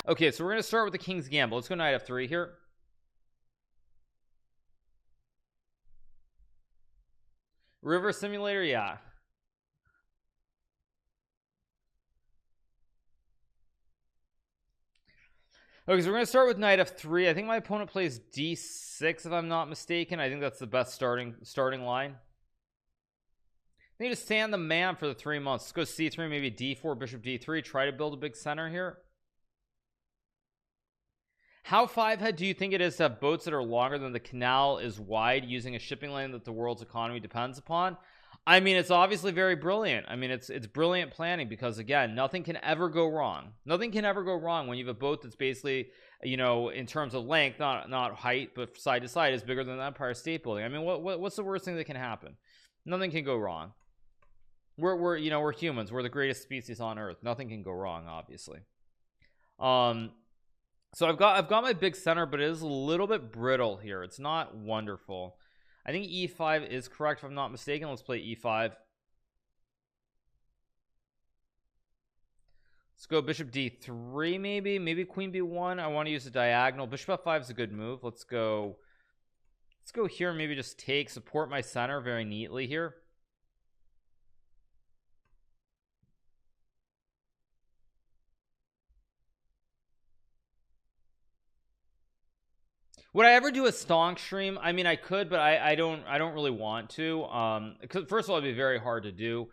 Okay, so we're gonna start with the King's Gambit. Let's go knight f3 here. River Simulator, yeah. Okay, so we're gonna start with knight f3. I think my opponent plays d6 if I'm not mistaken. I think that's the best starting line. I need to stand the man for the 3 months. Let's go c3, maybe d4, bishop d3. Try to build a big center here. How 5-head do you think it is to have boats that are longer than the canal is wide, using a shipping lane that the world's economy depends upon? I mean, it's obviously very brilliant. I mean, it's brilliant planning, because again, nothing can ever go wrong. Nothing can ever go wrong when you have a boat that's basically, you know, in terms of length, not height, but side to side, is bigger than the Empire State Building. I mean, what's the worst thing that can happen? Nothing can go wrong. We're you know, we're humans. We're the greatest species on Earth. Nothing can go wrong, obviously. So I've got my big center, but it is a little bit brittle here. It's not wonderful. I think e5 is correct if I'm not mistaken. Let's play e5. Let's go bishop d3, maybe queen b1. I want to use a diagonal. Bishop f5 is a good move. Let's go here, maybe just take, support my center very neatly here. Would I ever do a stonk stream? I mean, I could, but I don't really want to, because first of all, it'd be very hard to do.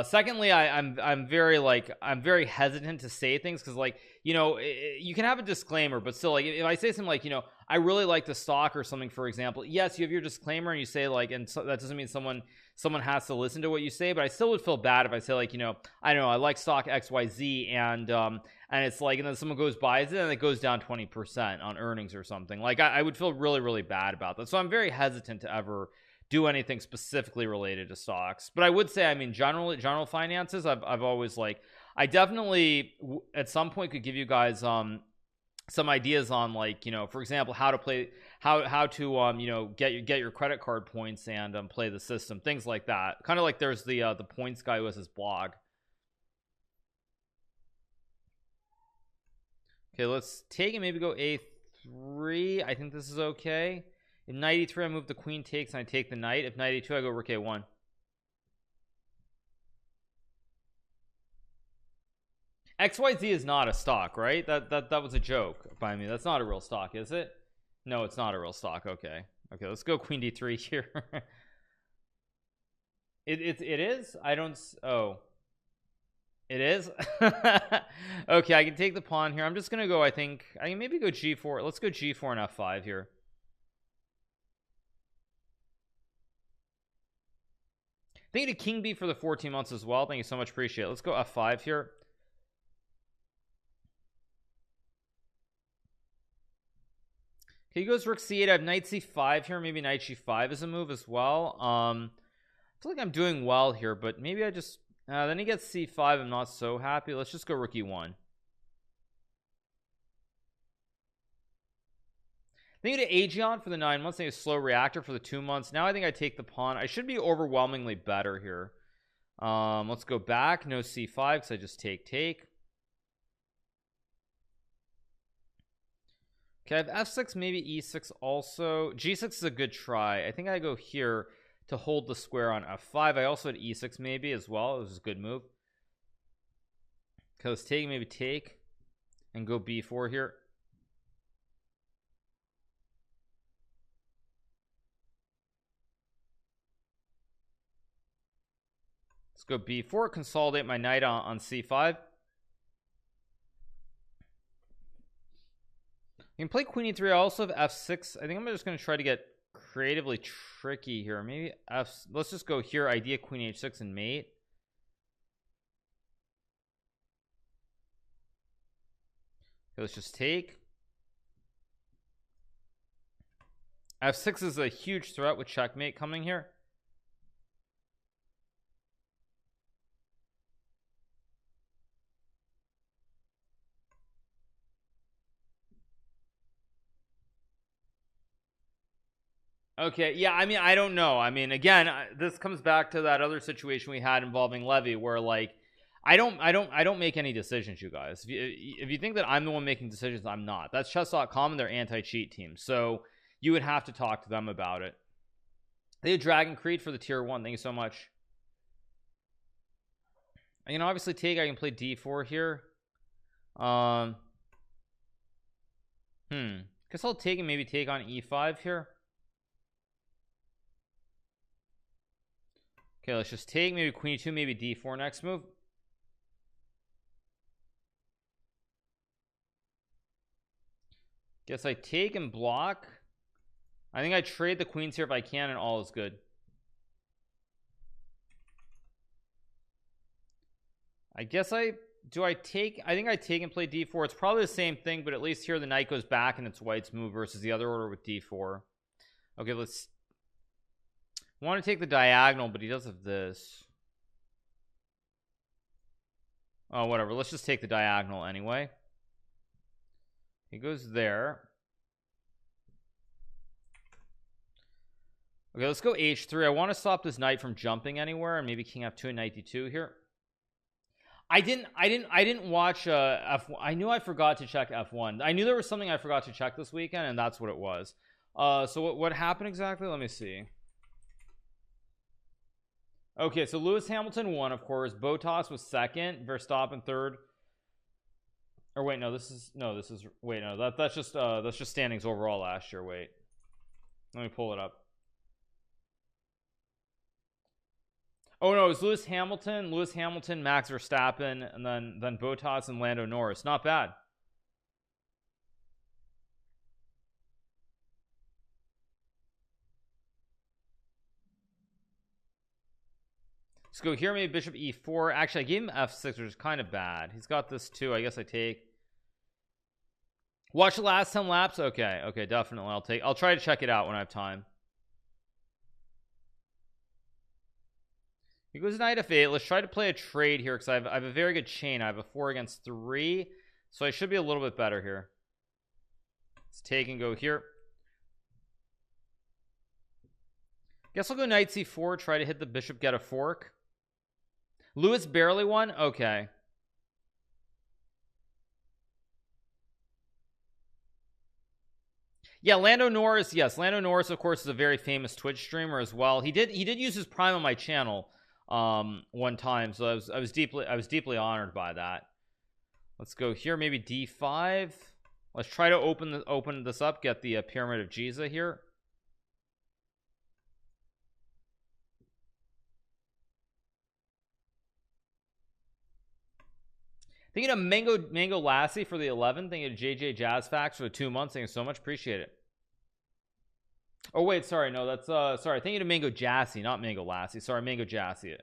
Secondly, I'm very hesitant to say things, because, like, you know, you can have a disclaimer, but still, like, if I say something like, you know, I really like the stock or something, for example, yes, you have your disclaimer and you say, like, and so that doesn't mean someone has to listen to what you say, but I still would feel bad if I say, like, you know, I don't know, I like stock XYZ, and it's like, and then someone goes buys it and it goes down 20% on earnings or something. Like, I would feel really bad about that. So I'm very hesitant to ever do anything specifically related to stocks. But I would say, I mean, general finances, I've always, like, I definitely at some point could give you guys some ideas on, like, you know, for example, how to play, how to you know, get your credit card points and play the system, things like that. Kind of like there's the points guy who has his blog. Okay, let's take it, maybe go a3. I think this is okay. If knight e3, I move the queen takes and I take the knight. If knight e2, I go rook a1. XYZ is not a stock, right? That was a joke by me. That's not a real stock, is it? No, it's not a real stock. Okay, let's go queen d3 here. it is. I don't. Oh, it is. Okay, I can take the pawn here. I'm just gonna go, I think I can maybe go g4. Let's go g4 and f5 here. Thank you to King B for the 14 months as well. Thank you so much, appreciate it. Let's go f5 here. Okay, he goes rook c8. I have knight c5 here. Maybe knight g5 is a move as well. I feel like I'm doing well here, but maybe I just then he gets c5. I'm not so happy. Let's just go rook e1. Thank you to Aegeon for the 9 months. Thank you to Slow Reactor for the 2 months. Now I think I take the pawn. I should be overwhelmingly better here. Let's go back. No c5 because I just take. Okay, I have f6, maybe e6 also. g6 is a good try. I think I go here to hold the square on f5. I also had e6 maybe as well. This is a good move. Okay, let's take, maybe take, and go b4 here. Let's go b4, consolidate my knight on c5. You can play queen e3. I also have f6. I think I'm just going to try to get creatively tricky here. Maybe let's just go here, idea queen h6 and mate. Okay, let's just take. f6 is a huge threat with checkmate coming here. Okay, yeah, I mean, I don't know. I mean, again, this comes back to that other situation we had involving Levy, where, like, I don't make any decisions, you guys. If you think that I'm the one making decisions, I'm not. That's chess.com and their anti-cheat team, so you would have to talk to them about it. They had Dragon Creed for the tier 1. Thank you so much. I can obviously take, I can play d4 here. Guess I'll take and maybe take on e5 here. Okay, let's just take, maybe queen e2, maybe d4 next move. Guess I take and block. I think I trade the queens here if I can, and all is good. I guess I take, I think I take and play d4. It's probably the same thing, but at least here the knight goes back and it's white's move versus the other order with d4. Okay, let's, I want to take the diagonal, but he does have this. Oh, whatever, let's just take the diagonal anyway. He goes there. Okay, let's go h3. I want to stop this knight from jumping anywhere, and maybe king f2 and knight d2 here. I didn't watch f1. I knew I forgot to check f1. I knew there was something I forgot to check this weekend, and that's what it was. So what happened exactly? Let me see. Okay, so Lewis Hamilton won, of course. Bottas was second, Verstappen third. Or wait, no, this is wait, no, that's just standings overall last year. Wait, let me pull it up. Oh no, it was Lewis Hamilton, Max Verstappen, and then Bottas and Lando Norris. Not bad. Let's go here, maybe bishop e4. Actually, I gave him f6, which is kind of bad. He's got this too. I guess I take. Watch the last 10 laps. Okay, definitely. I'll try to check it out when I have time. He goes knight f8. Let's try to play a trade here because I have a very good chain. I have a 4 against 3, so I should be a little bit better here. Let's take and go here. Guess I'll go knight c4, try to hit the bishop, get a fork. Lewis barely won. Okay. Yeah, Lando Norris. Yes, Lando Norris, of course, is a very famous Twitch streamer as well. He did use his Prime on my channel one time, so I was deeply honored by that. Let's go here, maybe d5. Let's try to open this up, get the Pyramid of Giza here. Thank you to Mango Lassie for the 11. Thank you to JJ Jazz Facts for the 2 months. Thank you so much, appreciate it. Oh wait, sorry, no, that's sorry. Thank you to Mango Jassy, not Mango Lassie. Sorry, Mango Jassy.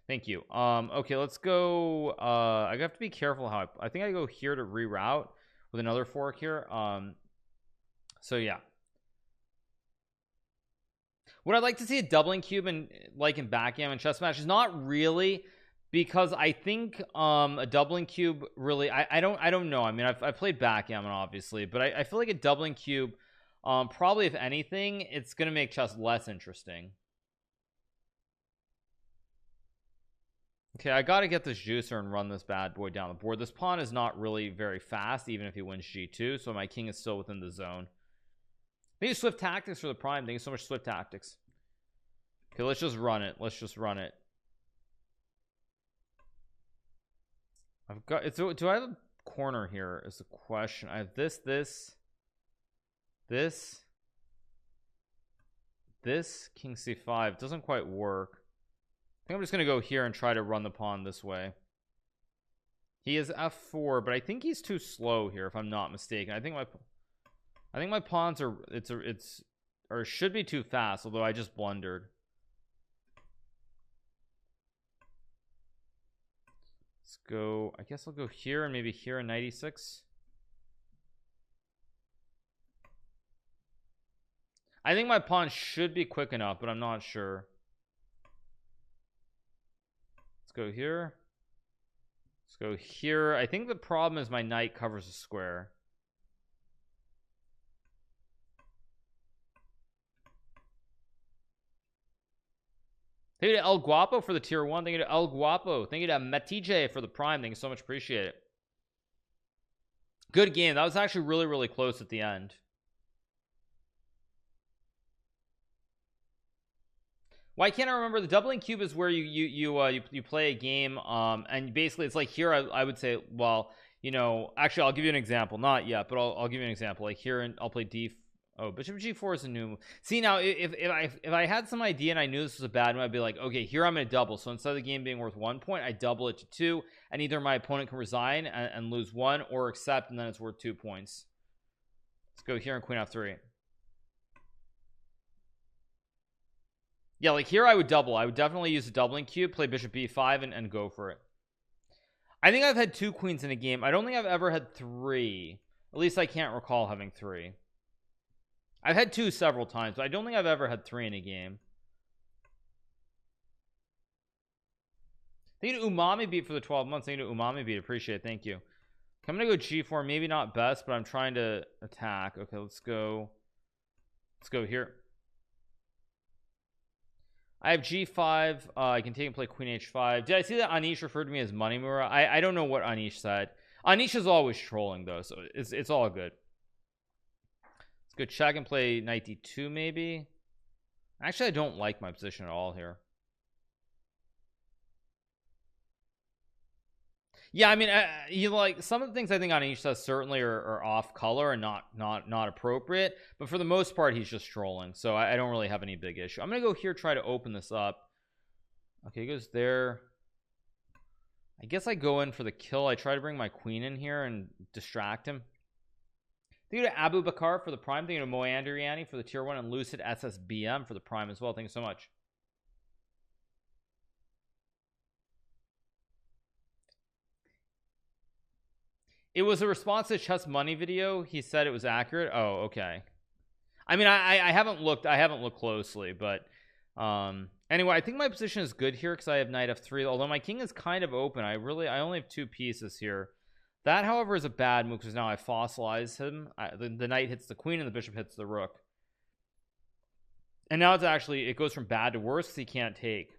Thank you. Okay, let's go. I have to be careful how I think I go here to reroute with another fork here. So yeah. Would I like to see a doubling cube in backgammon chess matches? Not really, because I think a doubling cube really I don't know. I mean, I've played backgammon obviously, but I feel like a doubling cube probably, if anything, it's gonna make chess less interesting. Okay, I gotta get this juicer and run this bad boy down the board. This pawn is not really very fast, even if he wins g2, so my king is still within the zone. Thank you, Swift Tactics, for the prime. Thank you so much, Swift Tactics. Okay, let's just run it. I've got it. So do I have a corner here is the question. I have this king c5 doesn't quite work. I think I'm just gonna go here and try to run the pawn this way. He is f4, but I think he's too slow here, if I'm not mistaken. I think my pawns are or should be too fast, although I just blundered. Let's go. I guess I'll go here and maybe here in knight e6. I think my pawn should be quick enough, but I'm not sure. Let's go here. Let's go here. I think the problem is my knight covers a square. Thank you to El Guapo for the tier 1. Thank you to El Guapo. Thank you to Matije for the prime. Thank you so much. Appreciate it. Good game. That was actually really, really close at the end. Why can't I remember? The doubling cube is where you play a game, and basically it's like here I would say, well, you know, actually I'll give you an example. Not yet, but I'll give you an example. Like here, and I'll play D. Oh, Bishop G4 is a new move. See, now if I had some idea and I knew this was a bad move, I'd be like, okay, here I'm gonna double. So instead of the game being worth 1 point, I double it to 2, and either my opponent can resign and lose 1, or accept, and then it's worth 2 points. Let's go here and Queen F3. Yeah, like here I would double. I would definitely use a doubling cube, play Bishop B5, and go for it. I think I've had 2 queens in a game. I don't think I've ever had 3. At least I can't recall having 3. I've had 2 several times, but I don't think I've ever had 3 in a game. Thank you to Umami Beat for the 12 months. Thank you to Umami Beat. Appreciate it. Thank you. I'm gonna go G4. Maybe not best, but I'm trying to attack. Okay, let's go here. I have G5. I can take and play Queen H5. Did I see that Anish referred to me as Money-Mura? I don't know what Anish said. Anish is always trolling though, so it's all good. Let's go check and play Knight D2 maybe. Actually, I don't like my position at all here. Yeah, I mean, you like some of the things I think Anish says certainly are off color and not appropriate, but for the most part he's just trolling, so I don't really have any big issue. I'm gonna go here, try to open this up. Okay, he goes there. I guess I go in for the kill. I try to bring my queen in here and distract him. Thank you to Abu Bakar for the prime. Thank you to Moandriani for the tier 1, and Lucid SSBM for the prime as well. Thank you so much. It was a response to Chess Money video. He said it was accurate. Oh, okay. I mean, I haven't looked closely, but anyway, I think my position is good here because I have Knight F3, although my king is kind of open. I only have 2 pieces here. That, however, is a bad move because now I fossilize him. The knight hits the queen and the bishop hits the rook, and now it goes from bad to worse because he can't take.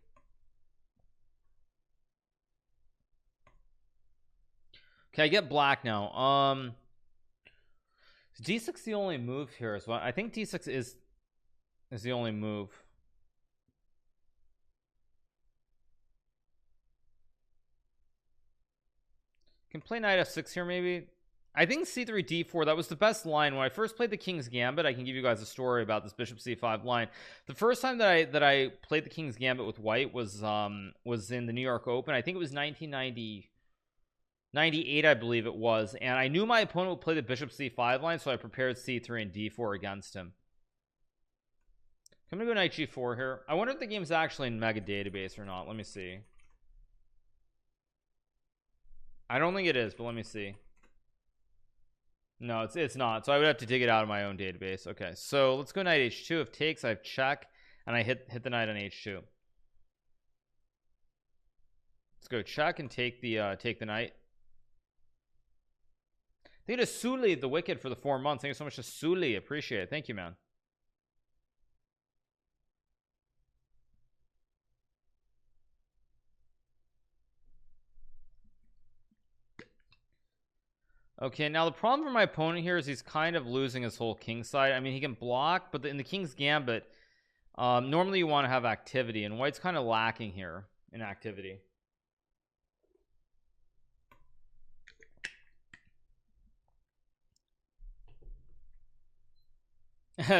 Okay, I get black now. Is D6 the only move here as well? I think D6 is the only move. Can play Knight F6 here maybe. I think C3 D4, that was the best line. When I first played the King's Gambit, I can give you guys a story about this Bishop C5 line. The first time that I played the King's Gambit with white was in the New York Open. I think it was 1998, I believe it was, and I knew my opponent would play the Bishop C5 line, so I prepared C3 and D4 against him. I'm gonna go Knight G4 here. I wonder if the game's actually in Mega Database or not. Let me see. I don't think it is, but let me see. No, it's not. So I would have to dig it out of my own database. Okay, so let's go Knight H2. If takes, I have check, and I hit the knight on H2. Let's go check and take the knight. Thank you to Suli the Wicked for the 4 months. Thank you so much to Suli. Appreciate it. Thank you, man. Okay, now the problem for my opponent here is he's kind of losing his whole king side. I mean, he can block, but in the King's Gambit, normally you want to have activity, and white's kind of lacking here in activity.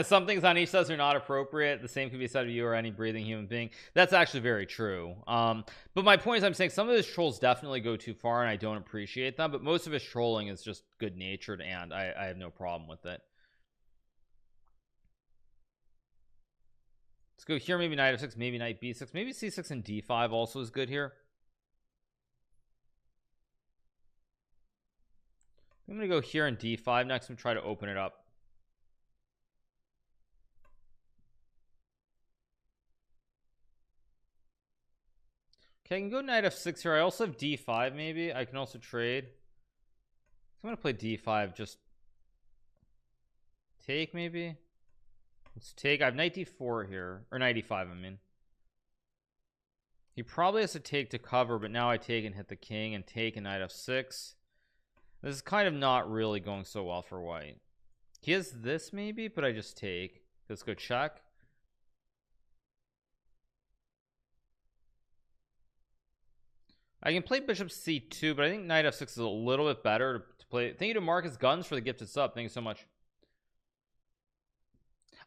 Some things on each says are not appropriate. The same can be said of you or any breathing human being. That's actually very true. But my point is, I'm saying some of his trolls definitely go too far, and I don't appreciate them. But most of his trolling is just good natured, and I have no problem with it. Let's go here. Maybe Knight F6, maybe Knight B6, maybe C6 and D5 also is good here. I'm gonna go here and D5 next and try to open it up. Okay, I can go Knight F6 here. I also have D5 maybe. I can also trade. I'm gonna play D5. Just take maybe. Let's take. I have Knight D4 here, or Knight E5. I mean, He probably has to take to cover, but now I take and hit the king and take a knight f6. This is kind of not really going so well for white. He has this maybe, but I just take. Let's go check. I can play bishop c2, but I think knight f6 is a little bit better to play. Thank you to Marcus Guns for the gifted sub. Thank you so much.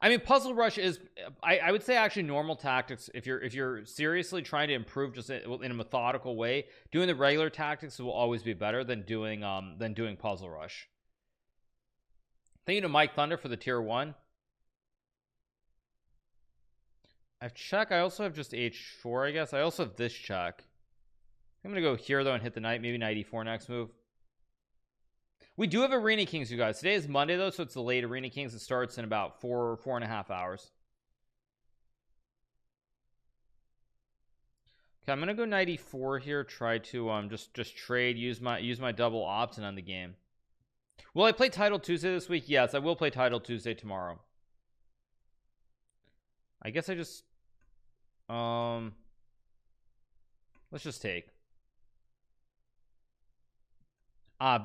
I mean, puzzle rush is I would say actually normal tactics. If you're seriously trying to improve just in a methodical way, doing the regular tactics will always be better than doing puzzle rush. Thank you to Mike Thunder for the tier 1. I have check. I also have just h4, I guess. I also have this check. I'm gonna go here though and hit the knight. Maybe knight e4 next move. We do have Arena Kings, you guys. Today is Monday though, so it's the late Arena Kings. It starts in about 4.5 hours. Okay, I'm gonna go knight e4 here. Try to just trade. Use my double opt and end the game. Will I play Title Tuesday this week? Yes, I will play Title Tuesday tomorrow. I guess I just let's just take.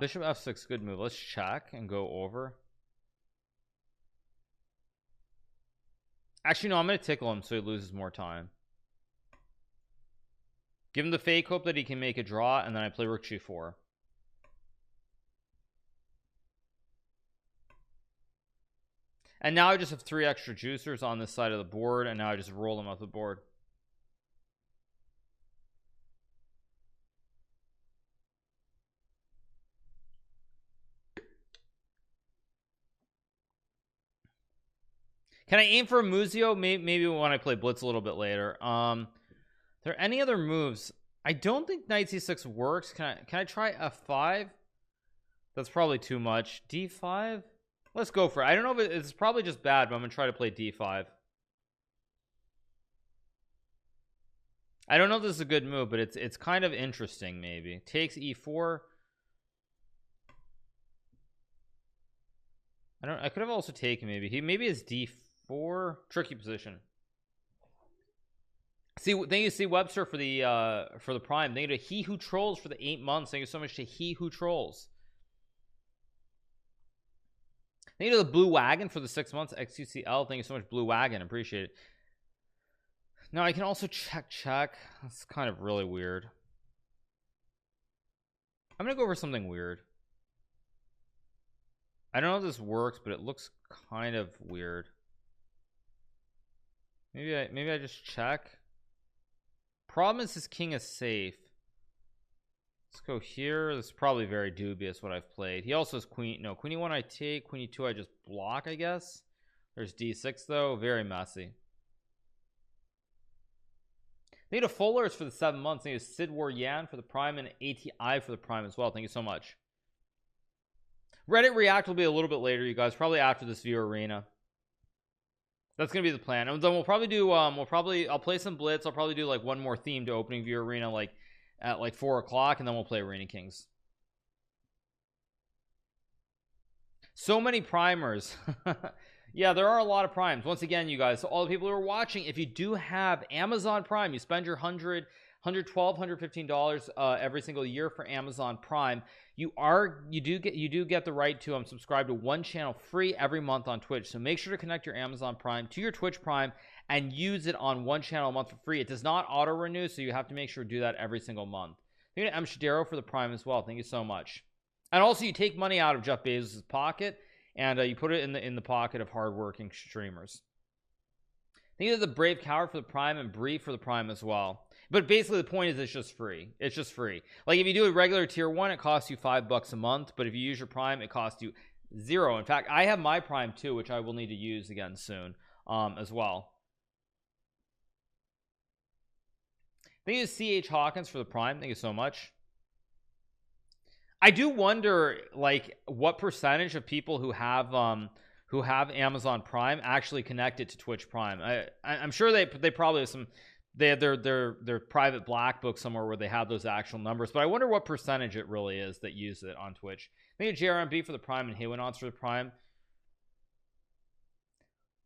Bishop f6, good move. Let's check and go over. Actually, no, I'm going to tickle him so he loses more time. Give him the fake hope that he can make a draw, and then I play rook g4. And now I just have 3 extra juicers on this side of the board, and now I just roll them off the board. Can I aim for a Muzio? Maybe when I play Blitz a little bit later. Are there any other moves? I don't think knight c6 works. Can I try f5? That's probably too much. d5? Let's go for it. I don't know if it's probably just bad, but I'm gonna try to play d5. I don't know if this is a good move, but it's kind of interesting. Maybe takes e4. I could have also taken maybe his d4. Tricky position. Thank you to Webster for the prime. Thank you to He Who Trolls for the 8 months. Thank you so much to He Who Trolls. Thank you to the Blue Wagon for the 6 months. XUCL. Thank you so much, Blue Wagon. Appreciate it. Now I can also check. That's kind of really weird. I'm gonna go over something weird. I don't know if this works, but it looks kind of weird. Maybe I just check. Problem is his king is safe. Let's go here. This is probably very dubious what I've played. He also has queen. No, queen e1 I take. Queen e2 I just block, I guess. There's d6 though. Very messy. Thank you to Fullers for the 7 months. Thank you to Sid War Yan for the prime and ATI for the prime as well. Thank you so much. Reddit React will be a little bit later, you guys. Probably after this View Arena. That's gonna be the plan. And then we'll probably do I'll play some Blitz. I'll probably do like one more theme to opening View Arena like at like 4 o'clock, and then we'll play Arena Kings. So many primers. Yeah, there are a lot of primes. Once again, you guys, so all the people who are watching, if you do have Amazon Prime, you spend your $100 $112 $115 every single year for Amazon Prime, you do get the right to subscribe to one channel free every month on Twitch. So make sure to connect your Amazon Prime to your Twitch Prime and use it on one channel a month for free. It does not auto renew, so you have to make sure to do that every single month. Thank you to M Shadero for the Prime as well. Thank you so much. And also, you take money out of Jeff Bezos' pocket and you put it in the pocket of hardworking streamers. Thank you to the Brave Coward for the Prime and Bree for the Prime as well. But basically the point is it's just free. It's just free. Like if you do a regular tier 1, it costs you $5 a month, but if you use your Prime, it costs you $0. In fact, I have my Prime too, which I will need to use again soon as well. Thank you to CH Hawkins for the Prime. Thank you so much. I do wonder like what percentage of people who have Amazon Prime actually connect it to Twitch Prime. I'm sure they probably have they have their private black book somewhere where they have those actual numbers, but I wonder what percentage it really is that use it on Twitch. Thank you JRMB for the Prime and Haywinons for the Prime.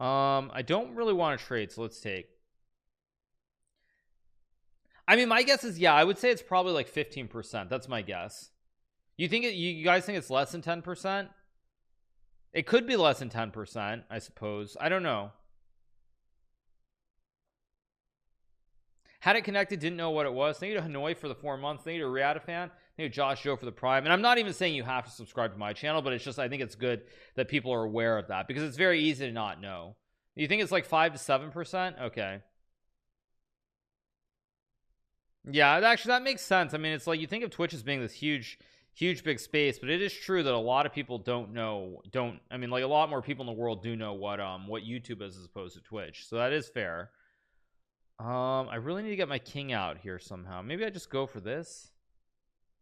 I don't really want to trade, so let's take. I mean, my guess is, yeah, I would say it's probably like 15%. That's my guess. You think you guys think it's less than 10%? It could be less than 10%, I suppose. I don't know. Had it connected, didn't know what it was. Thank you to Hanoi for the 4 months. Thank you to Riata fan. Thank you to Josh Joe for the Prime. And I'm not even saying you have to subscribe to my channel, but it's just, I think it's good that people are aware of that, because it's very easy to not know. You think it's like 5 to 7%? Okay. Yeah, actually that makes sense. I mean, it's like, you think of Twitch as being this huge big space, but it is true that a lot of people I mean, like, a lot more people in the world do know what YouTube is as opposed to Twitch. So that is fair. I really need to get my king out here somehow. Maybe I just go for this.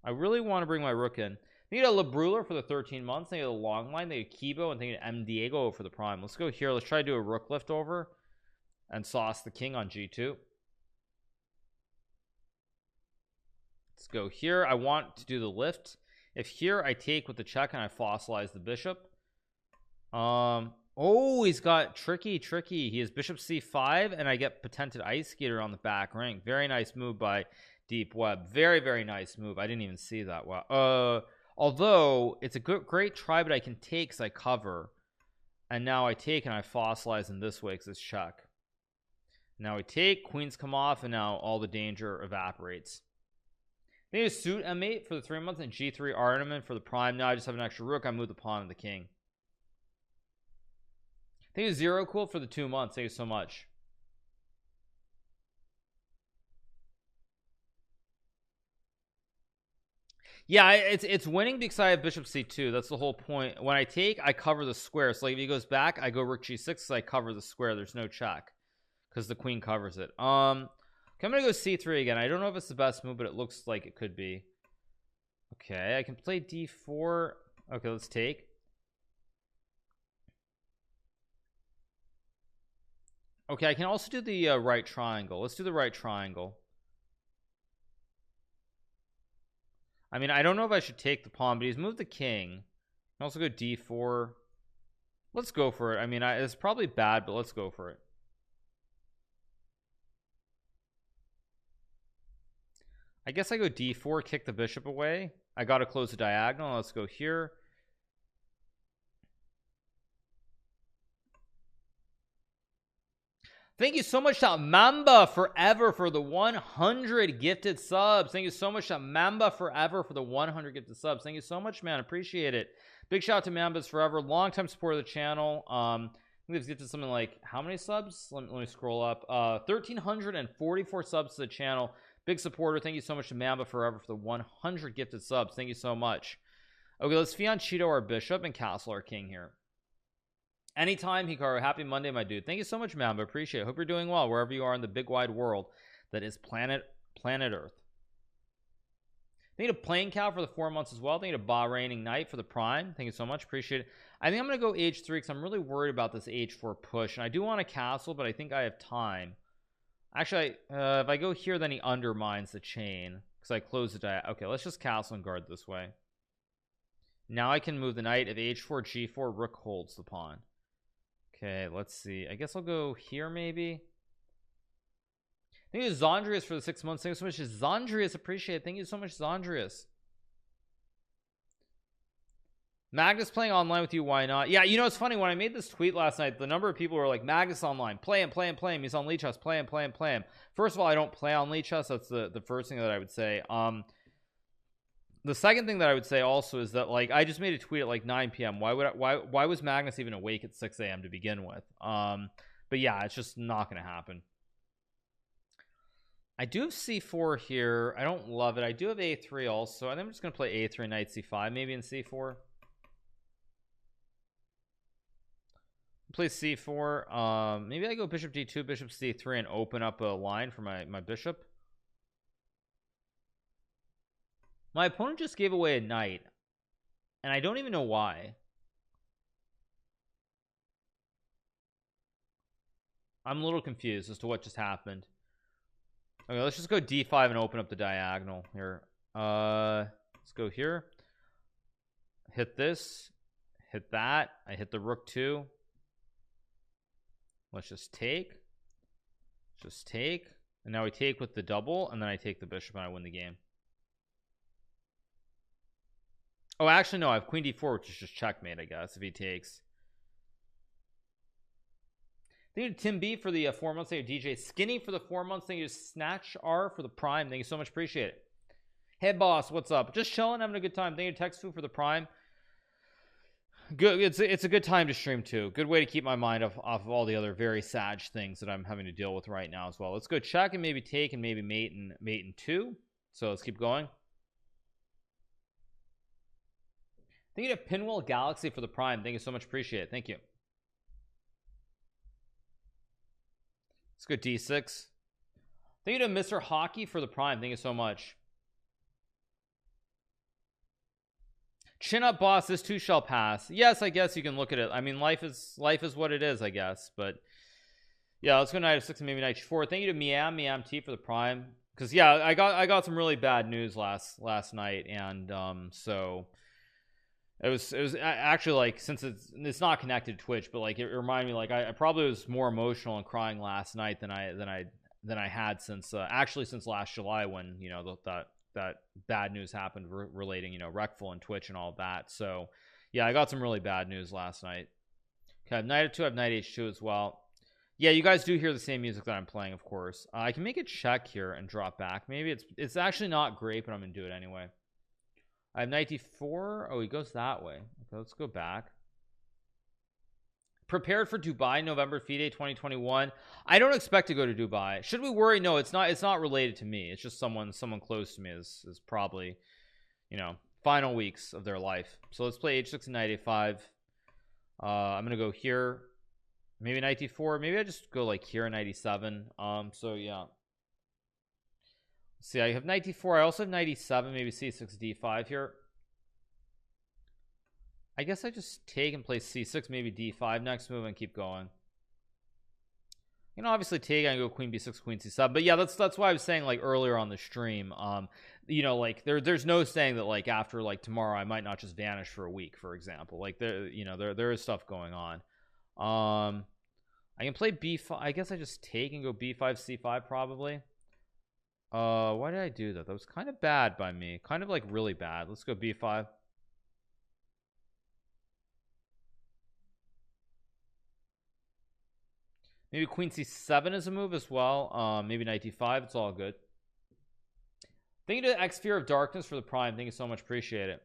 I really want to bring my rook in. Thank you to LeBruler for the 13 months. Thank you to the long line. Thank you to Kibo, and thank you to M Diego for the Prime. Let's go here. Let's try to do a rook lift over and sauce the king on G2. Let's go here. I want to do the lift. If here I take with the check and I fossilize the bishop. Oh, he's got tricky. He has bishop c5, and I get potential ice skater on the back rank. Very nice move by Deep Web. Very nice move. I didn't even see that. Wow. Although it's a great try, but I can take because I cover, and now I take and I fossilize in this way because it's check. Now we take, queens come off, and now all the danger evaporates. They use suit M8 for the 3 months and G3 ornament for the Prime. Now I just have an extra rook. I move the pawn and the king. Thank you Zero Cool for the 2 months. Thank you so much. Yeah, it's winning because I have bishop c2. That's the whole point. When I take, I cover the square. So like if he goes back, I go rook g6, so I cover the square. There's no check because the queen covers it. Okay, I'm gonna go c3 again. I don't know if it's the best move, but it looks like it could be. Okay, I can play d4. Okay, let's take. Okay, I can also do the right triangle. Let's do the right triangle. I mean, I don't know if I should take the pawn, but he's moved the king. I can also go d4. Let's go for it. I mean, it's probably bad, but let's go for it. I guess I go d4, kick the bishop away. I gotta close the diagonal. Let's go here. Thank you so much to Mamba Forever for the 100 gifted subs. Thank you so much to Mamba Forever for the 100 gifted subs. Thank you so much, man. Appreciate it. Big shout out to Mambas Forever, longtime supporter of the channel. I think they've gifted something like, how many subs? Let me scroll up. 1,344 subs to the channel. Big supporter. Thank you so much to Mamba Forever for the 100 gifted subs. Thank you so much. Okay, let's fianchetto our bishop and castle our king here. Anytime, Hikaru. Happy Monday, my dude. Thank you so much, Mamba. Appreciate it. Hope you're doing well wherever you are in the big wide world that is planet Earth. Thank you to Playing Cow for the 4 months as well. Thank you to Bahraining Knight for the Prime. Thank you so much. Appreciate it. I think I'm going to go h3 because I'm really worried about this h4 push. And I do want a castle, but I think I have time. Actually, if I go here, then he undermines the chain because I close the diagonal. Okay, let's just castle and guard this way. Now I can move the knight. If h4, g4, rook holds the pawn. Okay, let's see. I guess I'll go here maybe. Thank you to Zondrius for the 6 months. Thank you so much, Zondrius. Appreciate it. Thank you so much, Zondrius. Magnus playing online with you, why not? Yeah, you know, it's funny. When I made this tweet last night, the number of people were like, Magnus online, play him. He's on Lichess, play him. First of all, I don't play on Lichess. That's the first thing that I would say. The second thing that I would say also is that, like, I just made a tweet at like 9 p.m. Why was Magnus even awake at 6 a.m. to begin with? But yeah, it's just not gonna happen. I do have c4 here. I don't love it. I do have a3 also. I think I'm just gonna play a3, knight c5 maybe in c4. Play c4. Maybe I go bishop d2, bishop c3 and open up a line for my bishop. My opponent just gave away a knight, and I don't even know why. I'm a little confused as to what just happened. Okay, let's just go d5 and open up the diagonal here. Let's go here. Hit this. Hit that. I hit the rook too. Let's just take. And and now we take with the double, and then I take the bishop and I win the game. Oh, actually no, I have queen d4, which is just checkmate, I guess, if he takes. Thank you to Tim B for the 4 months. Thank you to DJ Skinny for the 4 months. Thank you to Snatch R for the prime. Thank you so much, appreciate it. Hey boss, what's up? Just chilling, having a good time. Thank you to Texfu for the prime. Good, it's a good time to stream too. Good way to keep my mind off of all the other very sad things that I'm having to deal with right now as well. Let's go check and maybe take and maybe mate and 2. So let's keep going. Thank you to Pinwheel Galaxy for the prime. Thank you so much, appreciate it. Thank you. Let's go d6. Thank you to Mr. Hockey for the prime. Thank you so much. Chin up, boss. This too shall pass. Yes, I guess you can look at it. I mean, life is what it is, I guess. But yeah, let's go knight f6 and maybe knight g4. Thank you to Miam T for the prime. Because yeah, I got some really bad news last night, and so it was actually like, since it's not connected to Twitch, but like it reminded me, like I probably was more emotional and crying last night than I had since actually since last July, when you know that bad news happened relating, you know, Recful and Twitch and all that. So yeah, I got some really bad news last night. Okay, I have knight f2, I have knight h2 as well. Yeah, you guys do hear the same music that I'm playing, of course. I can make a check here and drop back. Maybe it's actually not great, but I'm gonna do it anyway. I have knight d4. Oh, he goes that way. Okay, let's go back. Prepared for Dubai November FIDE 2021. I don't expect to go to Dubai. Should we worry? No, it's not related to me. It's just someone close to me is probably, you know, final weeks of their life. So let's play h6 and knight a5. I'm gonna go here, maybe knight d4. Maybe I just go like here, knight e7. So yeah, see, I have knight d4. I also have knight e7. Maybe c6 d5 here. I guess I just take and play c6, maybe d5 next move, and keep going. You know, obviously take and go queen b6, queen c7. But yeah, that's why I was saying, like, earlier on the stream, you know, like there's no saying that like after like tomorrow I might not just vanish for a week, for example. Like there is stuff going on. I can play b5. I guess I just take and go b5 c5 probably. Why did I do that? That was kind of bad by me, kind of like really bad. Let's go b5. Maybe queen c7 is a move as well. Maybe knight d5. It's all good. Thank you to X Fear of Darkness for the prime. Thank you so much, appreciate it.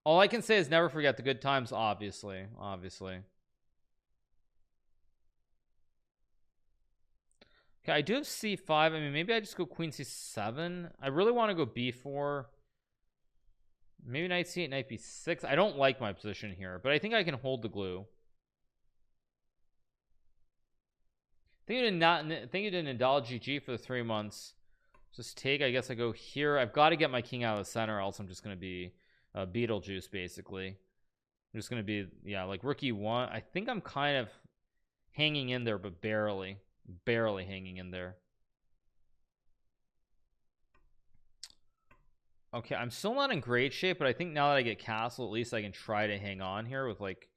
All I can say is never forget the good times. Obviously. Okay, I do have c5. I mean, maybe I just go queen c7. I really want to go b4. Maybe knight c8, knight b6. I don't like my position here, but I think I can hold the glue. Thank you to Nadal GG for the 3 months. Just take. I guess I go here. I've got to get my king out of the center, else I'm just going to be Beetlejuice, basically. I'm just going to be, yeah, like rookie 1. I think I'm kind of hanging in there, but barely hanging in there. Okay, I'm still not in great shape, but I think now that I get castle, at least I can try to hang on here with like,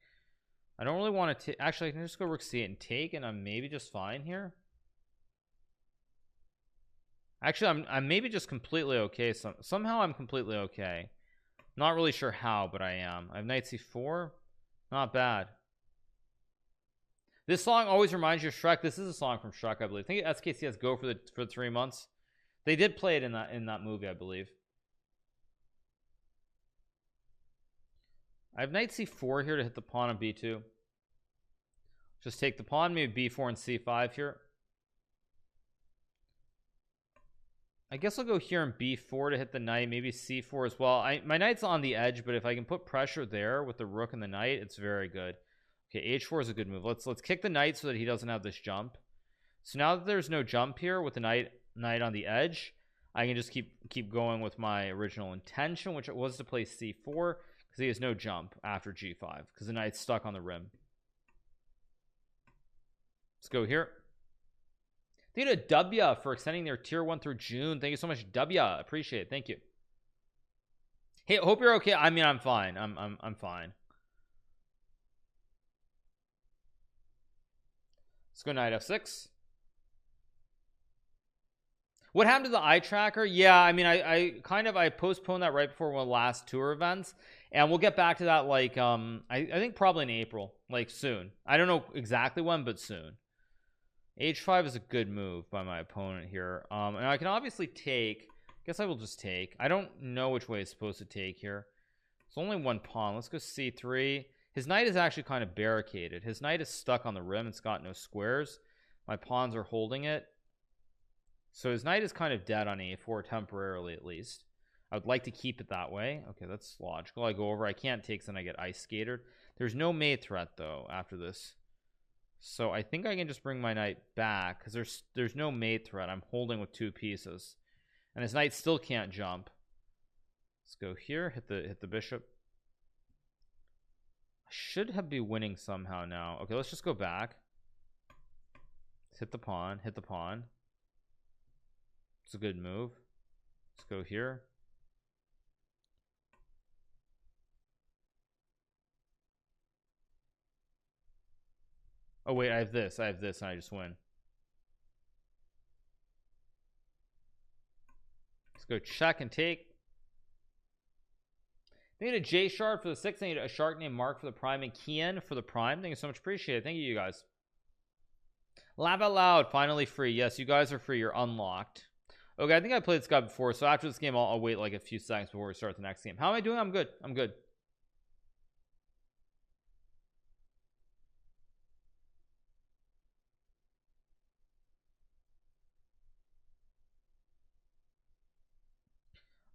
I don't really want to actually I can just go rook c8 and take, and I'm maybe just fine here. Actually, I'm maybe just completely okay. Somehow I'm completely okay. Not really sure how, but I am. I have knight c4. Not bad. This song always reminds you of Shrek. This is a song from Shrek, I believe. I think SKCS Go for the 3 months. They did play it in that movie, I believe. I have knight c4 here to hit the pawn on b2. Just take the pawn, maybe b4 and c5 here. I guess I'll go here and b4 to hit the knight, maybe c4 as well. My knight's on the edge, but if I can put pressure there with the rook and the knight, it's very good. Okay, h4 is a good move. Let's kick the knight so that he doesn't have this jump. So now that there's no jump here with the knight on the edge, I can just keep going with my original intention, which was to play c4, because he has no jump after g5 because the knight's stuck on the rim. Let's go here. Thank you to W for extending their tier 1 through June. Thank you so much, W. Appreciate it. Thank you. Hey, hope you're okay. I mean, I'm fine. I'm fine. Let's go knight f6. What happened to the eye tracker? Yeah, I mean, I postponed that right before one of the last tour events, and we'll get back to that like I think probably in April, like soon. I don't know exactly when, but soon. H5 is a good move by my opponent here. And I can obviously take. Guess I will just take. I don't know which way it's supposed to take here. It's only one pawn. Let's go c3. His knight is actually kind of barricaded. His knight is stuck on the rim. It's got no squares. My pawns are holding it. So his knight is kind of dead on a4 temporarily, at least. I would like to keep it that way. Okay, that's logical. I go over. I can't take, then I get ice skated. There's no mate threat though after this. So I think I can just bring my knight back because there's no mate threat. I'm holding with 2 pieces, and his knight still can't jump. Let's go here. Hit the bishop. I should have be winning somehow now. Okay, let's just go back. Let's hit the pawn. Hit the pawn. It's a good move. Let's go here. Oh wait, I have this, and I just win. Let's go check and take. I need a J shard for the 6. I need a shark named Mark for the prime, and Kian for the prime. Thank you so much, appreciate it. Thank you guys. Laugh out loud, finally free. Yes, you guys are free, you're unlocked. Okay, I think I played this guy before, so after this game I'll wait like a few seconds before we start the next game. How am I doing? I'm good. I'm good.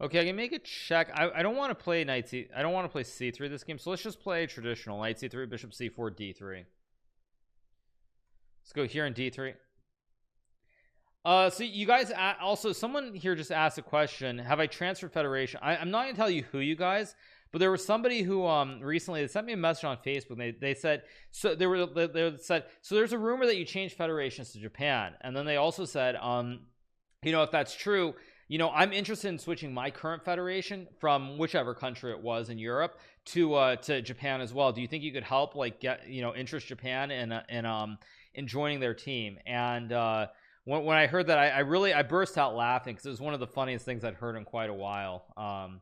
Okay, I can make a check. I don't want to play knight c. I don't want to play c3 this game, so let's just play traditional knight c3, bishop c4, d3. Let's go here in d3. So you guys also, someone here just asked a question. Have I transferred federation? I'm not gonna tell you who, you guys, but there was somebody who recently, they sent me a message on Facebook. They said, so they said, so there's a rumor that you changed federations to Japan, and then they also said, you know, if that's true, you know, I'm interested in switching my current federation from whichever country it was in Europe to Japan as well. Do you think you could help, like, get, you know, interest Japan in joining their team? And when I heard that, I burst out laughing because it was one of the funniest things I'd heard in quite a while.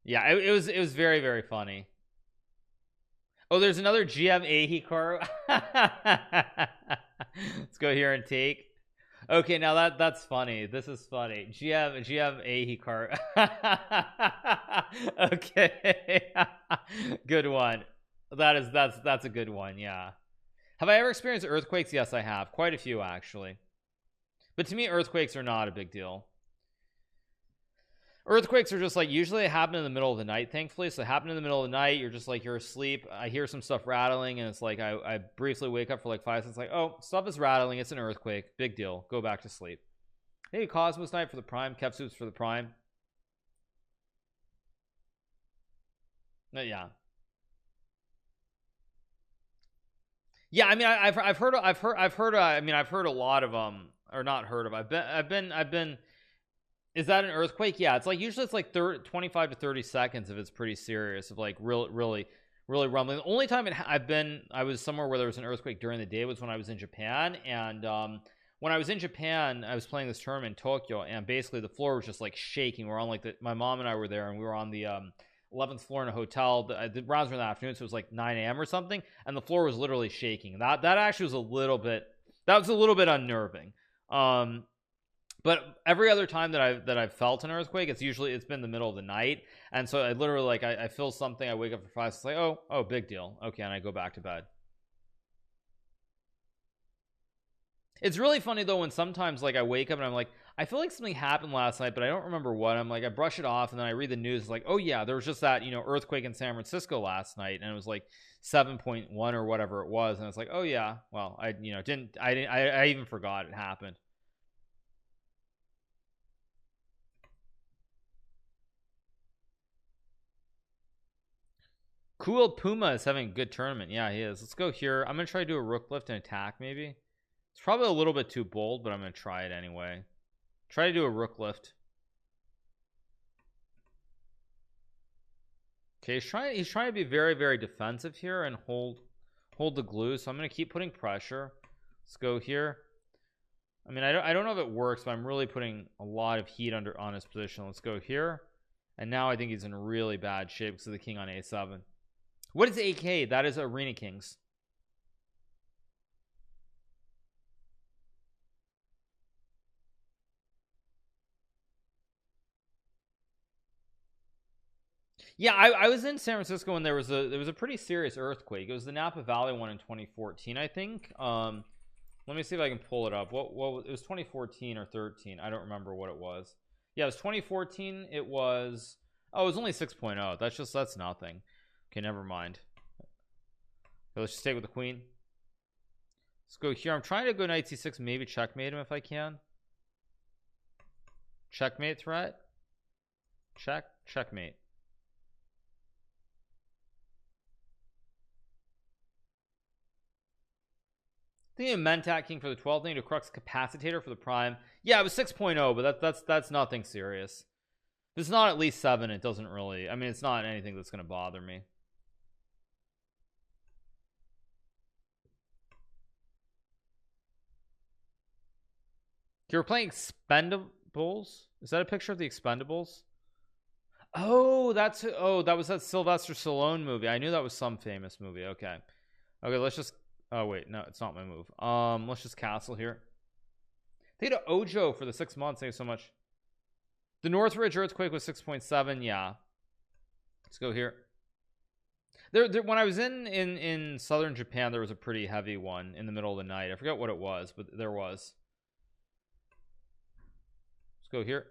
Yeah, it was very, very funny. Oh, there's another GM Hikaru. Let's go here and take. Okay, now that's funny. This is funny. GM Hikaru. Okay. Good one. That's a good one. Yeah. Have I ever experienced earthquakes? Yes, I have. Quite a few, actually. But to me, earthquakes are not a big deal. Earthquakes are just like, usually they happen in the middle of the night, thankfully. So they happen in the middle of the night, you're just like, you're asleep, I hear some stuff rattling, and it's like I briefly wake up for like 5 seconds, like, oh, stuff is rattling, it's an earthquake, big deal, go back to sleep. Hey, Cosmos Knight for the prime, Kevsuits for the prime. Yeah, I mean, I've heard I mean, I've heard a lot of or not heard of, I've been. Is that an earthquake? Yeah, it's like usually it's like 25 to 30 seconds if it's pretty serious, of like really rumbling. The only time I was somewhere where there was an earthquake during the day was when I was in Japan. And when I was in Japan, I was playing this tournament in Tokyo, and basically the floor was just like shaking. We're on like my mom and I were there, and we were on the 11th floor in a hotel. The rounds were in the afternoon, so it was like 9 a.m. or something, and the floor was literally shaking. That actually was a little bit unnerving. But every other time that I've felt an earthquake, it's been the middle of the night, and so I literally, like, I feel something, I wake up for 5, it's like, oh, big deal, okay, and I go back to bed. It's really funny though when sometimes, like, I wake up and I'm like, I feel like something happened last night, but I don't remember what. I'm like, I brush it off, and then I read the news, like, oh yeah, there was just that, you know, earthquake in San Francisco last night, and it was like 7.1 or whatever it was, and it's like, oh yeah, well, I even forgot it happened. Cool Puma is having a good tournament. Yeah, he is. Let's go here. I'm gonna try to do a rook lift and attack. Maybe it's probably a little bit too bold, but I'm gonna try it anyway. Try to do a rook lift. Okay, he's trying to be very, very defensive here and hold hold the glue, so I'm gonna keep putting pressure. Let's go here. I mean, I don't know if it works, but I'm really putting a lot of heat on his position. Let's go here. And now I think he's in really bad shape because of the king on a7. What is AK? That is Arena Kings. Yeah, I was in San Francisco when there was a pretty serious earthquake. It was the Napa Valley one in 2014, I think. Let me see if I can pull it up. What it was 2014 or 13. I don't remember what it was. Yeah, it was 2014. It was, oh, it was only 6.0. That's nothing. Okay, never mind. Okay, let's just stay with the queen. Let's go here. I'm trying to go knight c6, maybe checkmate him if I can. Checkmate threat. Checkmate. Thinking of Mentat King for the 12th, thing to Crux Capacitator for the prime. Yeah, it was 6.0, but that's nothing serious. If it's not at least 7, it doesn't really, I mean, it's not anything that's going to bother me. You're playing Expendables? Is that a picture of the Expendables? Oh, that was that Sylvester Stallone movie. I knew that was some famous movie. Okay, let's just, oh wait, no, it's not my move. Let's just castle here. Thank you to Ojo for the 6 months. Thank you so much. The Northridge earthquake was 6.7. Yeah, let's go here. There when I was in southern Japan, there was a pretty heavy one in the middle of the night. I forgot what it was, but there was. Let's go here.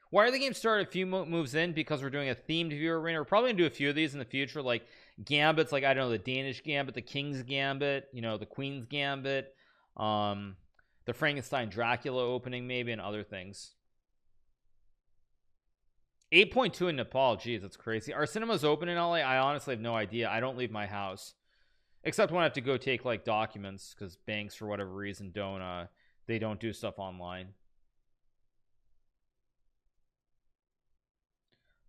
Why are the games started a few moves in? Because we're doing a themed viewer arena. We're probably gonna do a few of these in the future, like Gambits, like I don't know, the Danish Gambit, the King's Gambit, you know, the Queen's Gambit, the Frankenstein Dracula opening, maybe, and other things. 8.2 in Nepal. Geez, that's crazy. Are cinemas open in LA? I honestly have no idea. I don't leave my house except when I have to go take like documents because banks for whatever reason don't they don't do stuff online.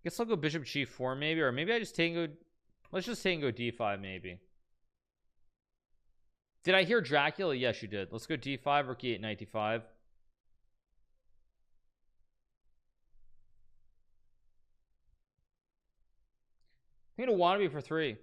Guess I'll go bishop g4 maybe, or maybe I just take and go, let's just take and go d5 maybe. Did I hear Dracula? Yes, you did. Let's go d5, rook e8, knight d5. I'm gonna wannabe for 3.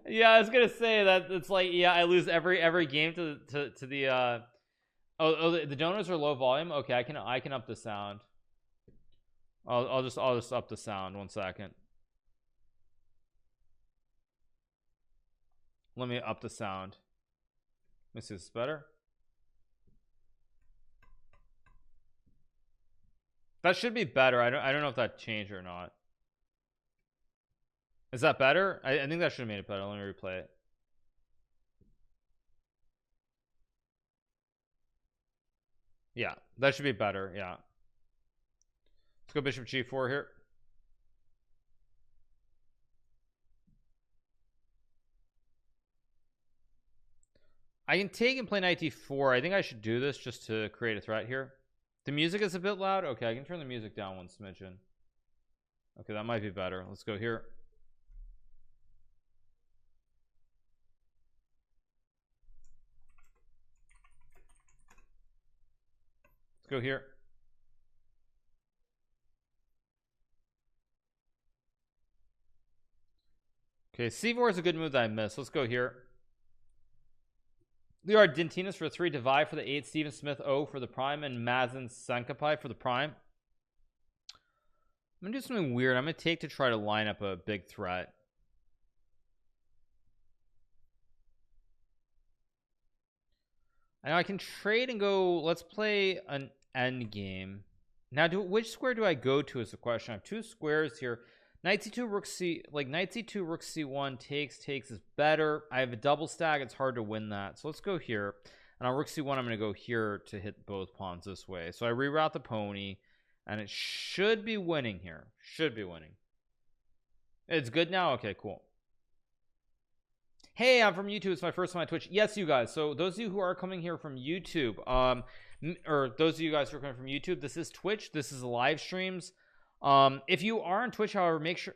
Yeah, I was gonna say that it's like, yeah, I lose every game to the the donors are low volume. Okay, I can up the sound. I'll just up the sound 1 second. Let me up the sound. Let me see if it's better. That should be better. I don't know if that changed or not. Is that better? I think that should have made it better. Let me replay it. Yeah, that should be better. Yeah. Let's go bishop g4 here. I can take and play knight d4. I think I should do this just to create a threat here. The music is a bit loud. Okay, I can turn the music down 1 smidgen. Okay, that might be better. Let's go here. Let's go here. Okay, c4 is a good move that I missed. Let's go here. The Argentinas for 3, Divide for the 8, Stephen Smith 0 for the prime, and Mazen Sankapai for the prime. I'm gonna do something weird. I'm gonna take to try to line up a big threat. I know I can trade and go. Let's play an end game. Now, which square do I go to is the question. I have 2 squares here. Knight c2, rook c, like knight c2, rook c1, takes is better. I have a double stack. It's hard to win that. So let's go here. And on rook c1, I'm going to go here to hit both pawns this way. So I reroute the pony. and it should be winning here. Should be winning. It's good now. Okay, cool. Hey, I'm from YouTube. It's my first time on Twitch. Yes, you guys. So those of you who are coming here from YouTube, or those of you guys who are coming from YouTube, this is Twitch. This is live streams. If you are on Twitch, however, make sure.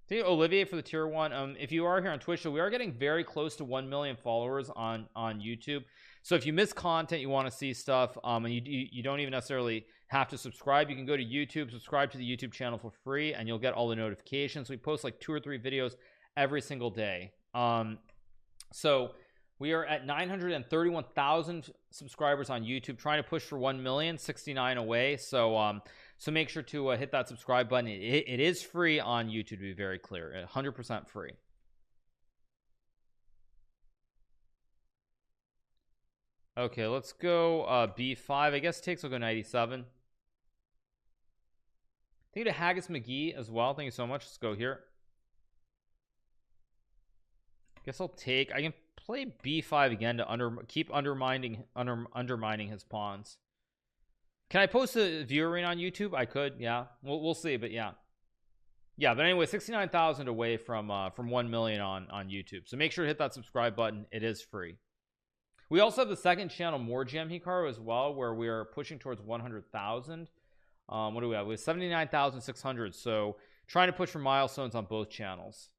Thank you, Olivier, for the tier 1. If you are here on Twitch, so we are getting very close to 1 million followers on YouTube. So if you miss content, you want to see stuff, and you don't even necessarily have to subscribe, you can go to YouTube, subscribe to the YouTube channel for free, and you'll get all the notifications. We post like 2 or 3 videos every single day. So we are at 931,000 subscribers on YouTube, trying to push for 1 million, 69 away. So so make sure to hit that subscribe button. It is free on YouTube, to be very clear. 100% free. Okay, let's go B5. I guess takes will go 97. Thank you to Haggis McGee as well. Thank you so much. Let's go here. Guess I'll take. I can play B5 again to keep undermining his pawns. Can I post a view arena on YouTube? I could, yeah. We'll see, but yeah. Yeah, but anyway, 69,000 away from 1 million on YouTube. So make sure to hit that subscribe button. It is free. We also have the second channel, more GM Hikaru, as well, where we are pushing towards 100,000. What do we have? We have 79,600. So trying to push for milestones on both channels.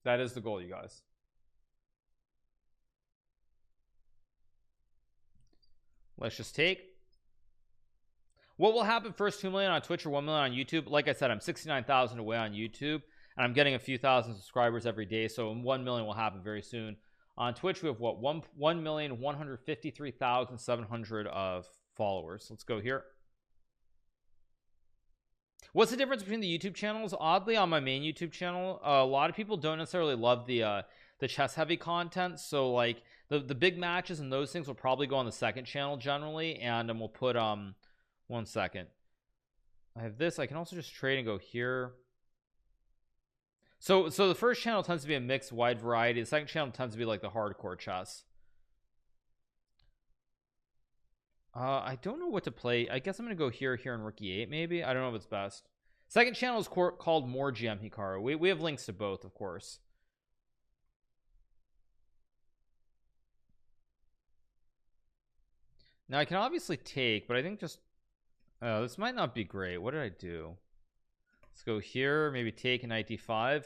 That is the goal, you guys. Let's just take. What will happen first? 2 million on Twitch or 1 million on YouTube? Like I said, I'm 69,000 away on YouTube, and I'm getting a few thousand subscribers every day, so 1 million will happen very soon. On Twitch, we have what? 1,153,700 of followers. Let's go here. What's the difference between the YouTube channels? Oddly, on my main YouTube channel, a lot of people don't necessarily love the chess heavy content. So like the big matches and those things will probably go on the second channel generally, and we'll put 1 second. I have this. I can also just trade and go here. So the first channel tends to be a mixed, wide variety. The second channel tends to be like the hardcore chess. I don't know what to play. I guess I'm gonna go here and rookie 8 maybe. I don't know if it's best. Second channel is called more GM Hikaru. We have links to both, of course. Now I can obviously take, but I think just this might not be great. What did I do? Let's go here, maybe take an knight d5.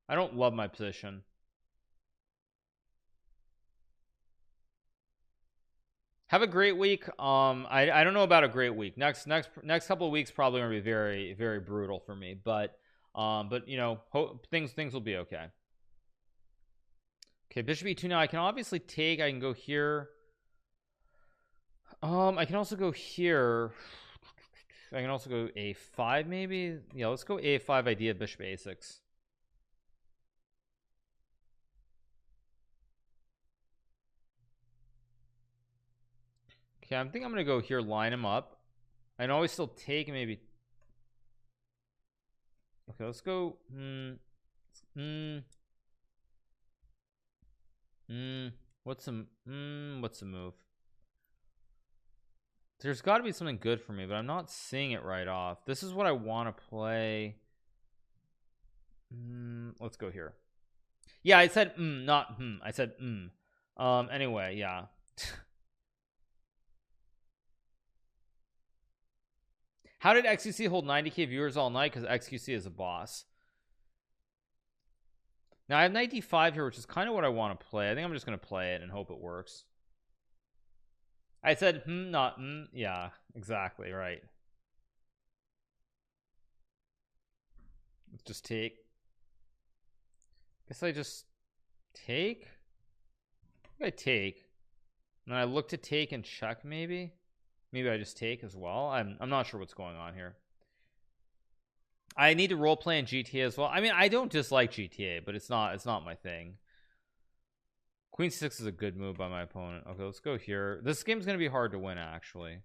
I don't love my position. Have a great week. I don't know about a great week. Next couple of weeks probably gonna be very, very brutal for me, but you know, things will be okay. Okay, bishop e2 now. I can obviously take. I can go here. I can also go here. I can also go a5 maybe. Yeah, let's go a5 idea, bishop a6. Okay, I think I'm gonna go here, line him up. I can always still take maybe. Okay, let's go. What's the move? There's got to be something good for me, but I'm not seeing it right off. This is what I want to play. Let's go here. Yeah, I said not I said anyway, yeah. How did XQC hold 90k viewers all night? Because XQC is a boss. Now I have knight d5 here, which is kind of what I want to play. I think I'm just going to play it and hope it works. I said not yeah, exactly right. Let's just take. Guess I just take. I take. And then I look to take and check maybe. Maybe I just take as well. I'm not sure what's going on here. I need to role play in GTA as well. I mean, I don't dislike GTA, but it's not my thing. Queen c6 is a good move by my opponent. Okay, let's go here. This game's gonna be hard to win, actually.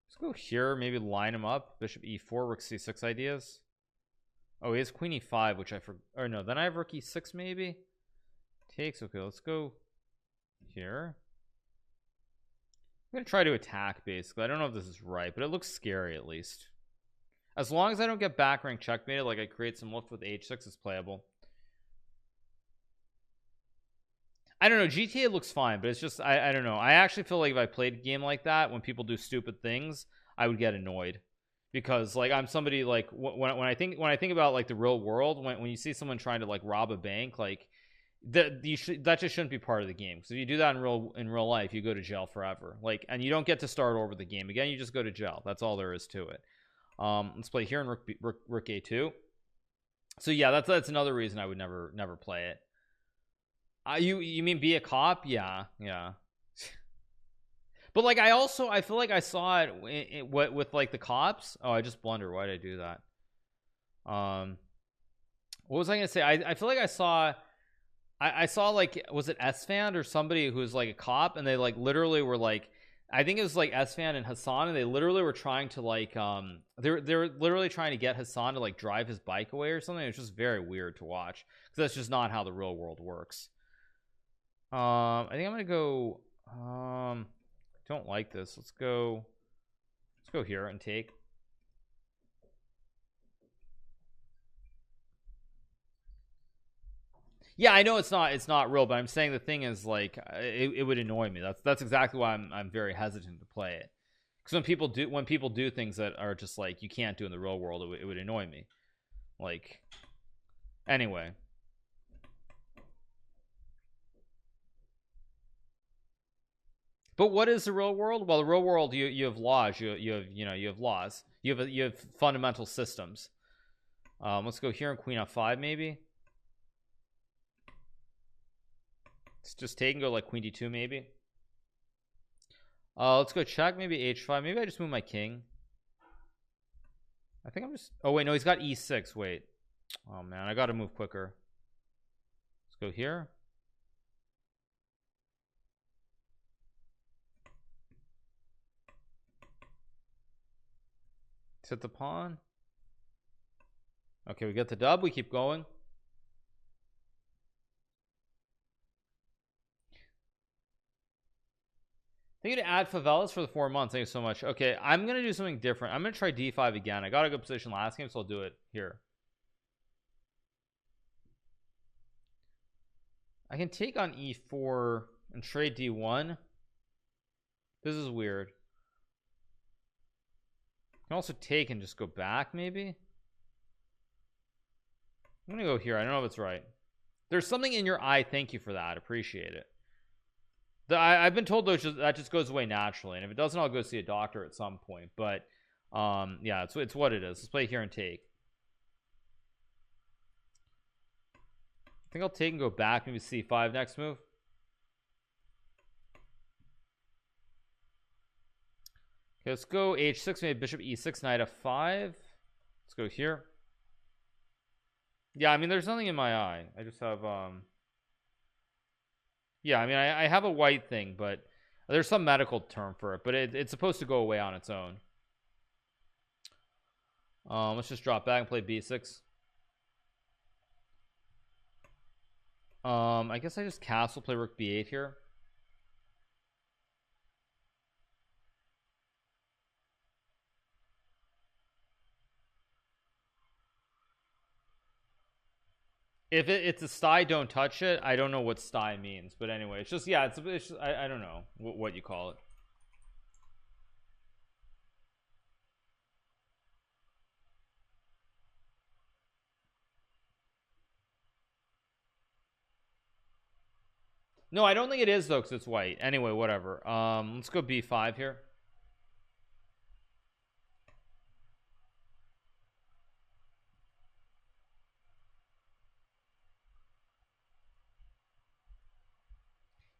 Let's go here. Maybe line him up. Bishop e4, rook c6 ideas. Oh, he has queen e5, which I forgot. Or no, then I have rook e6 maybe. Takes. Okay, let's go here. I'm gonna try to attack basically. I don't know if this is right, but it looks scary at least. As long as I don't get back rank checkmated, like I create some lift with h6, it's playable. I don't know, GTA looks fine, but it's just I don't know. I actually feel like if I played a game like that, when people do stupid things, I would get annoyed. Because like I'm somebody like when I think about like the real world, when you see someone trying to like rob a bank, like that just shouldn't be part of the game. Because if you do that in real life, you go to jail forever. Like, and you don't get to start over the game again. You just go to jail. That's all there is to it. Let's play here in rook a2. So yeah, that's another reason I would never play it. You mean be a cop? Yeah. But like I feel like I saw it with like the cops. Oh, I just blundered. Why did I do that? What was I gonna say? I feel like I saw like, was it Esfand or somebody who was like a cop, and they like literally were like, I think it was like Esfand and Hassan, and they literally were trying to like they're literally trying to get Hassan to like drive his bike away or something. It's just very weird to watch because that's just not how the real world works. I think I'm gonna go don't like this. Let's go here and take. Yeah, I know it's not real, but I'm saying the thing is like it would annoy me. That's exactly why I'm very hesitant to play it. Because when people do things that are just like you can't do in the real world, it would annoy me. Like, anyway. But what is the real world? Well, the real world, you have laws. You have laws. You have fundamental systems. Let's go here in queen f5 maybe. Let's just take and go like queen d2 maybe. Let's go check maybe h5. Maybe I just move my king. I think I'm just. Oh wait, no, he's got e6. Wait. Oh man, I got to move quicker. Let's go here. Hit the pawn. Okay, we get the dub. We keep going. Thank you to add favelas for the 4 months. Thank you so much. Okay, I'm gonna do something different. I'm gonna try d5 again. I got a good position last game, so I'll do it here. I can take on e4 and trade d1. This is weird. I can also take and just go back maybe. I'm gonna go here. I don't know if it's right. There's something in your eye. Thank you for that. Appreciate it. I've been told that just goes away naturally, and if it doesn't, I'll go see a doctor at some point. But yeah, it's what it is. Let's play here and take. I think I'll take and go back, maybe c5 next move. Okay, let's go h6, maybe bishop e6, knight f5. Let's go here. Yeah, I mean, there's nothing in my eye. I just have yeah, I mean, I have a white thing, but there's some medical term for it, but it's supposed to go away on its own. Let's just drop back and play b6. I guess I just castle, play rook b8 here. If it's a sty, don't touch it. I don't know what sty means, but anyway, it's just, yeah, it's just, I don't know what you call it. No, I don't think it is though, because it's white. Anyway, whatever. Let's go b5 here.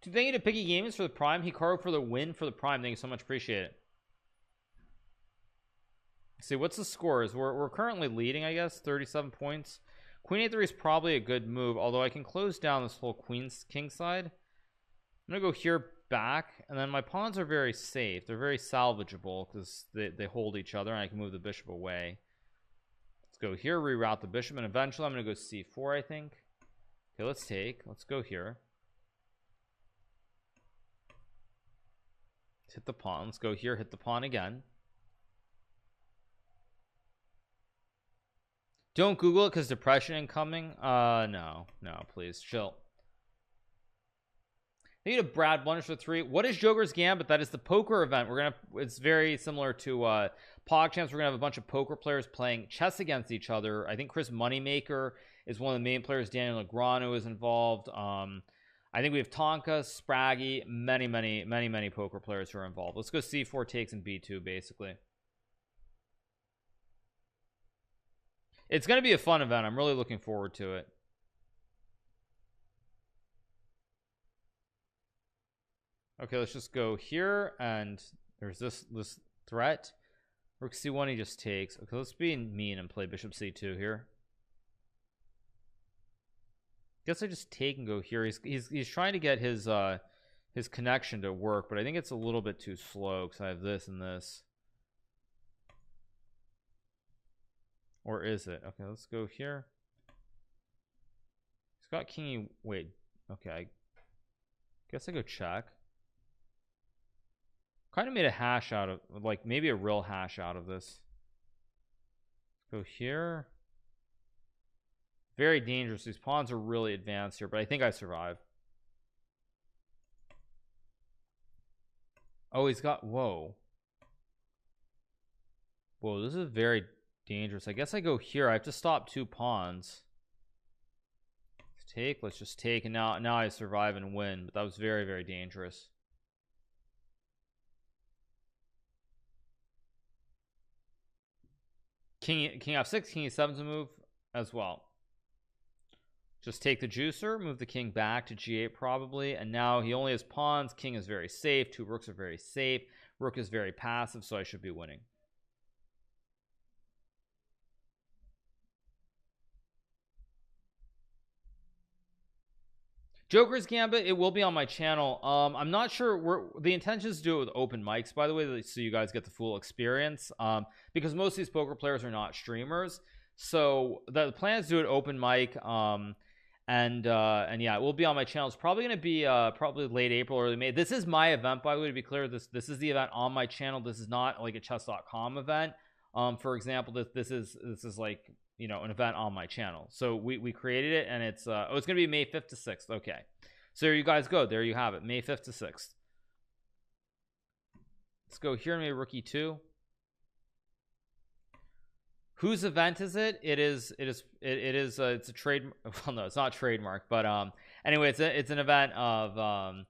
Thank you to Picky Gamers for the prime. Hikaru for the win for the prime. Thank you so much. Appreciate it. Let's see, what's the scores? We're currently leading, I guess, 37 points. Queen a3 is probably a good move, although I can close down this whole queen's king side. I'm gonna go here back, and then my pawns are very safe. They're very salvageable because they hold each other, and I can move the bishop away. Let's go here, reroute the bishop, and eventually I'm going to go c4, I think. Okay, let's take. Let's go here. Let's hit the pawn. Let's go here, hit the pawn again. Don't Google it because depression incoming. No, please chill. They need a Brad Blunders for 3. What is Joker's Gambit? That is the poker event. It's very similar to PogChamps. We're gonna have a bunch of poker players playing chess against each other. I think Chris Moneymaker is one of the main players. Daniel Negreanu is involved. I think we have Tonka, Spraggy, many poker players who are involved. Let's go c4 takes and b2 basically. It's going to be a fun event. I'm really looking forward to it. Okay, let's just go here, and there's this threat. Rook c1, he just takes. Okay, let's be mean and play bishop c2 here. Guess I just take and go here. He's trying to get his connection to work, but I think it's a little bit too slow because I have this and this. Or is it? Okay, let's go here. He's got king. Wait. Okay, I guess I go check. Kind of made a hash out of, like, maybe a real hash out of this. Let's go here. Very dangerous. These pawns are really advanced here, but I think I survive. Oh, he's got, whoa, this is very dangerous. I guess I go here. I have to stop 2 pawns. Let's take. Let's just take, and now I survive and win. But that was very dangerous. King f6, king e7 is a move as well. Just take the juicer, move the king back to g8 probably, and now he only has pawns. King is very safe. 2 rooks are very safe. Rook is very passive, so I should be winning. Joker's Gambit, it will be on my channel. I'm not sure. The intention is to do it with open mics, by the way, so you guys get the full experience. Because most of these poker players are not streamers, so the plan is to do it open mic. And yeah, it will be on my channel. It's probably going to be probably late April, early May. This is my event, by the way, to be clear. This is the event on my channel. This is not like a chess.com event. For example, this is like, you know, an event on my channel. So we created it, and it's it's gonna be May 5th to 6th. Okay, so there you guys go. There you have it, May 5th to 6th. Let's go here. Maybe rook e2. Whose event is it? It's a trade. Well, no, it's not trademark, but anyway, it's an event of GM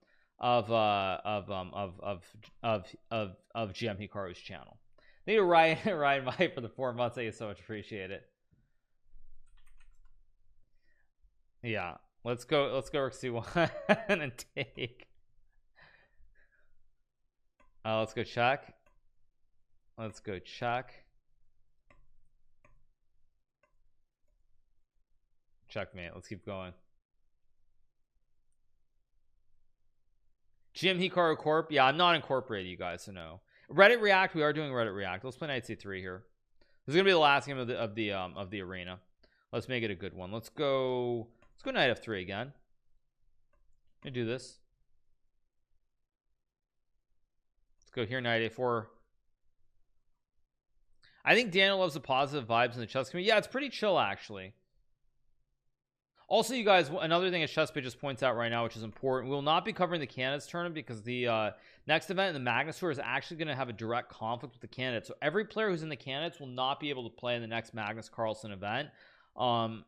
Hikaru's channel. Thank you, Ryan Mike, for the 4 months. Thank you so much. Appreciate it. Yeah, let's go rook c1 and take. Let's go check. Let's go check. Checkmate. Let's keep going. GM Hikaru Corp. Yeah, I'm not incorporated, you guys, so no. Reddit React. We are doing Reddit React. Let's play knight c3 here. This is gonna be the last game of the arena. Let's make it a good one. Let's go knight f3 again. Let me do this. Let's go here, knight a4. I think Daniel loves the positive vibes in the chess community. Yeah, it's pretty chill actually. Also, you guys, another thing that ChessPage just points out right now, which is important, we will not be covering the candidates tournament because the next event in the Magnus Tour is actually going to have a direct conflict with the candidates. So every player who's in the candidates will not be able to play in the next Magnus Carlsen event.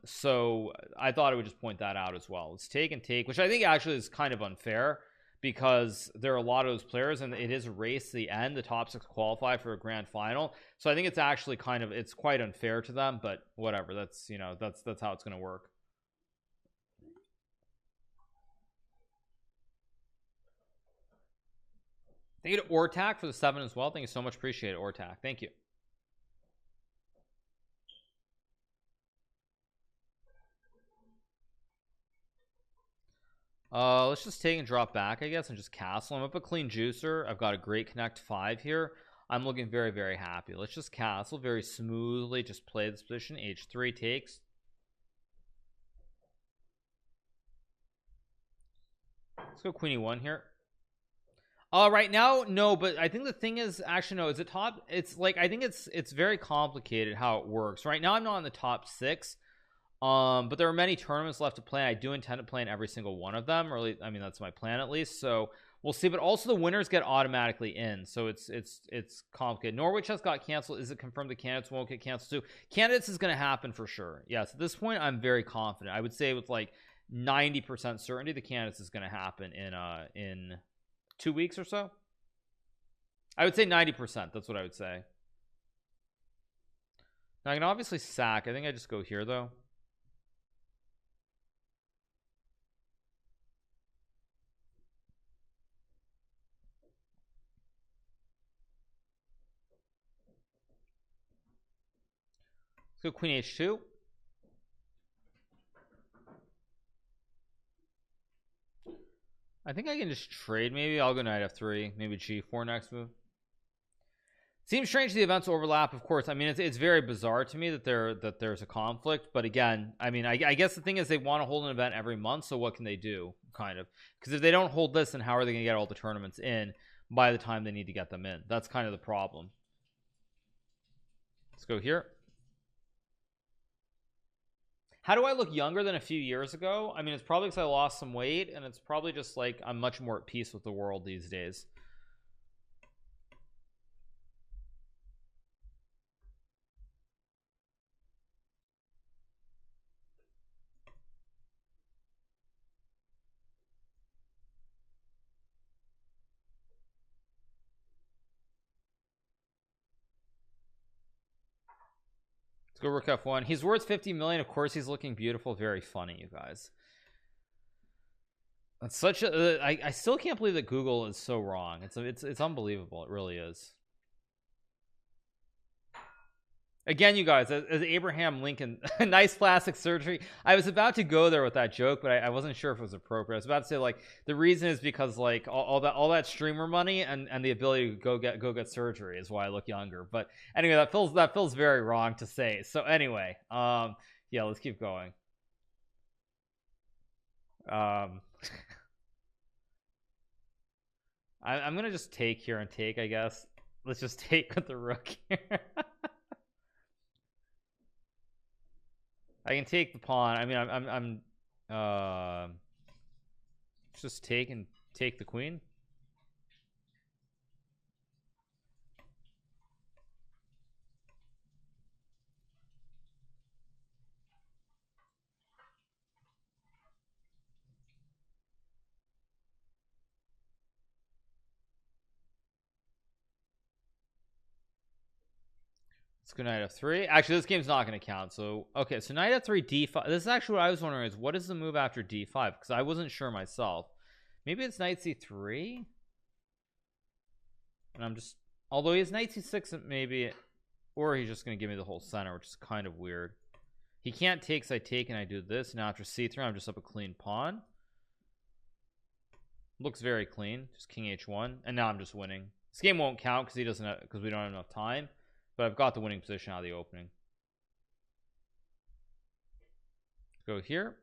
So I thought I would just point that out as well. Let's take and take, which I think actually is kind of unfair because there are a lot of those players and it is a race to the end. The top 6 qualify for a grand final. So I think it's actually it's quite unfair to them, but whatever. That's, you know, that's how it's going to work. Thank you to Ortak for the 7 as well. Thank you so much. Appreciate it, Ortak. Thank you. Let's just take and drop back, I guess, and just castle. I'm up a clean juicer. I've got a great connect 5 here. I'm looking very, very happy. Let's just castle very smoothly, just play this position. H3 takes. Let's go queen e1 here. Right now, no, but I think the thing is, actually, no, is it top? It's like, I think it's very complicated how it works. Right now, I'm not in the top 6. But there are many tournaments left to play. I do intend to play in every single one of them, or at least, I mean, that's my plan at least. So we'll see. But also the winners get automatically in, so it's complicated. Norwich has got canceled. Is it confirmed the candidates won't get canceled too? Candidates is going to happen for sure. Yes, at this point I'm very confident. I would say with like 90% certainty the candidates is going to happen in 2 weeks or so. I would say 90%. That's what I would say. Now I can obviously sack. I think I just go here though. Let's go queen h2. I think I can just trade. Maybe I'll go knight f3, maybe g4 next move. Seems strange the events overlap, of course. I mean, it's very bizarre to me that there's a conflict, but again, I mean, I guess the thing is they want to hold an event every month, so what can they do, kind of? Because if they don't hold this, then how are they going to get all the tournaments in by the time they need to get them in? That's kind of the problem. Let's go here. How do I look younger than a few years ago? I mean, it's probably because I lost some weight, and it's probably just like I'm much more at peace with the world these days. Let's go rook f1. He's worth 50 million. Of course he's looking beautiful. Very funny, you guys. That's such a I still can't believe that Google is so wrong. It's unbelievable. It really is. Again, you guys, as Abraham Lincoln, nice plastic surgery. I was about to go there with that joke, but I wasn't sure if it was appropriate. I was about to say, like, the reason is because like all that streamer money and the ability to go get surgery is why I look younger. But anyway, that feels very wrong to say. So anyway, yeah, let's keep going. I'm gonna just take here and take, I guess. Let's just take with the rook here. I can take the pawn. I mean, I'm just take the queen. Let's go knight f3. Actually, this game's not going to count. So, okay, so knight f3, d5. This is actually what I was wondering is what is the move after d5? Because I wasn't sure myself. Maybe it's knight c3. And I'm just, although he has knight c6, maybe, or he's just going to give me the whole center, which is kind of weird. He can't take, so I take and I do this. Now after c3, I'm just up a clean pawn. Looks very clean. Just king h1, and now I'm just winning. This game won't count because because we don't have enough time. But I've got the winning position out of the opening. Go here.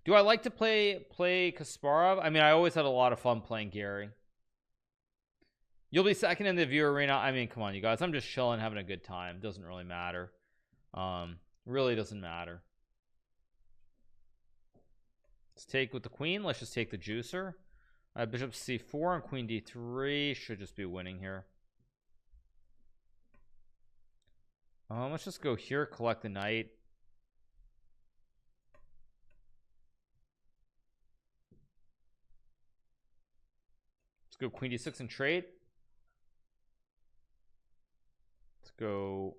Do I like to play Kasparov? I mean, I always had a lot of fun playing Gary. You'll be second in the viewer arena. I mean, come on, you guys. I'm just chilling, having a good time. Doesn't really matter. Really doesn't matter. Let's take with the queen. Let's just take the juicer. Bishop c4 and queen d3 should just be winning here. Let's just go here, collect the knight. Let's go queen d6 and trade. Let's go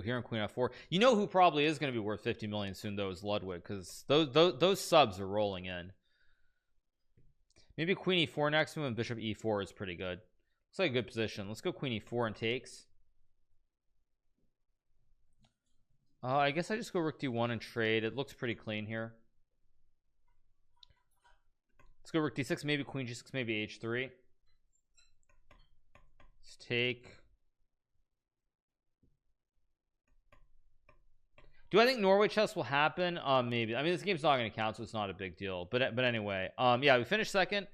here on queen f4. You know who probably is going to be worth 50 million soon though is Ludwig, because those subs are rolling in. Maybe queen e4 next to him and bishop e4 is pretty good. Looks like a good position. Let's go queen e4 and takes. I guess I just go rook d1 and trade. It looks pretty clean here. Let's go rook d6, maybe queen g6, maybe h3. Let's take. Do I think Norway chess will happen? Maybe. I mean, this game's not going to count, so it's not a big deal. But anyway, yeah, we finished second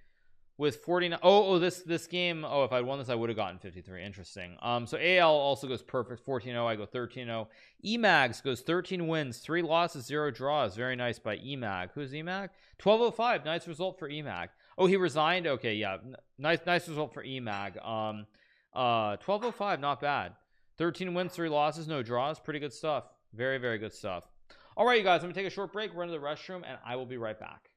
with 49. This game. Oh, if I'd won this, I would have gotten 53. Interesting. So AL also goes perfect. 14-0. I go 13-0. Emags goes 13 wins, 3 losses, 0 draws. Very nice by Emag. Who's Emag? 1205. Nice result for Emag. Oh, he resigned. Okay, yeah. Nice result for Emag. 1205. Not bad. 13 wins, 3 losses, no draws. Pretty good stuff. Very, very good stuff. All right, you guys, I'm gonna take a short break, run to the restroom, and I will be right back.